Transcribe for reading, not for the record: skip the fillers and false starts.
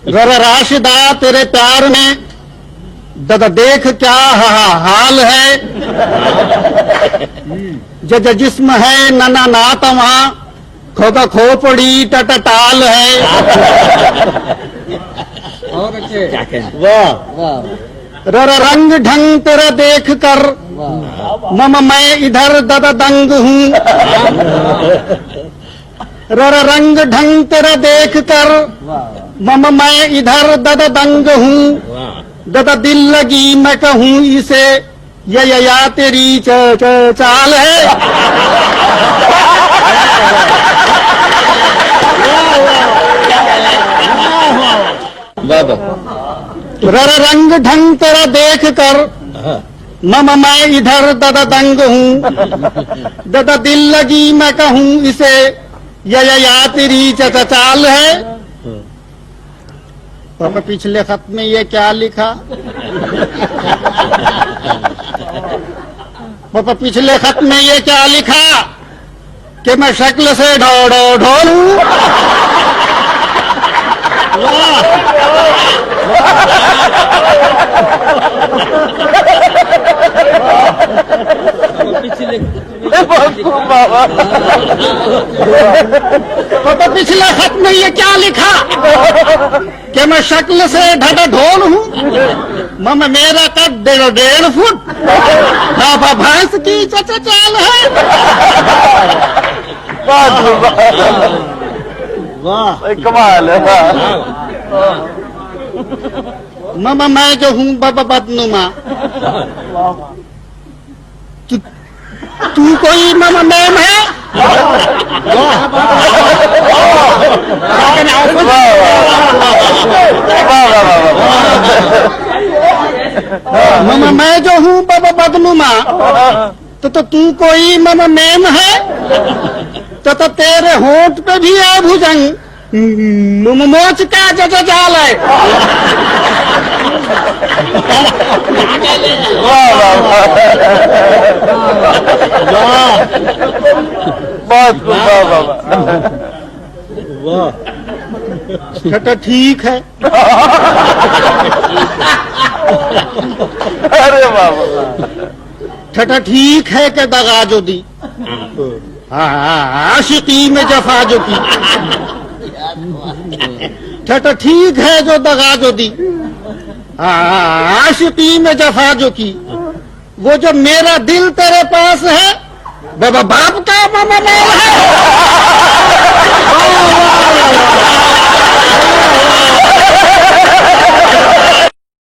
जरा राशिदा तेरे प्यार में ददा देख क्या हाल है, जज जिस्म है नना नातवा खोगा खोपड़ी टटटाल है। और अच्छे वाह वाह ररा रंग ढंग तेरा देख कर मम मैं इधर ददा दंग हूँ, ररा रंग ढंग तेरा देख कर मम मैं इधर ददा दंग हूँ, ददा दिल लगी मैं कहूँ इसे या तेरी चाल है। ररा रंग ढंग तेरा देख कर मम मैं इधर ददा दंग हूँ, ददा दिल लगी मैं कहूँ इसे या तेरी चाल है। पापा पिछले खत में ये क्या लिखा? पापा पिछले खत में ये क्या लिखा कि मैं शक्ल से ढोलूं? पिछले पापा पिछले खत में ये क्या लिखा कि मैं शक्ल से ढोल हूँ, मम मेरा कद 1.5 फुट, पापा भैंस की चाल है। वाह कमाल है। मम मैं जो हूँ बाबा बदनुमा, तू कोई मम मैम है? मम मैं जो हूँ बाबा बदनुमा, तो तू कोई मम मैम है? तो तेरे होंठ पे भी है भुजंग, मोच का जाल है। बहुत तो ठीक है। अरे बाबा छठा ठीक है कि दगा जो दी, आशिकी में जफा जो की। छठा ठीक है जो दगा जो दी, आशिकी में जफा जो की। वो जो मेरा दिल तेरे पास है बाबा बाप का मामा है।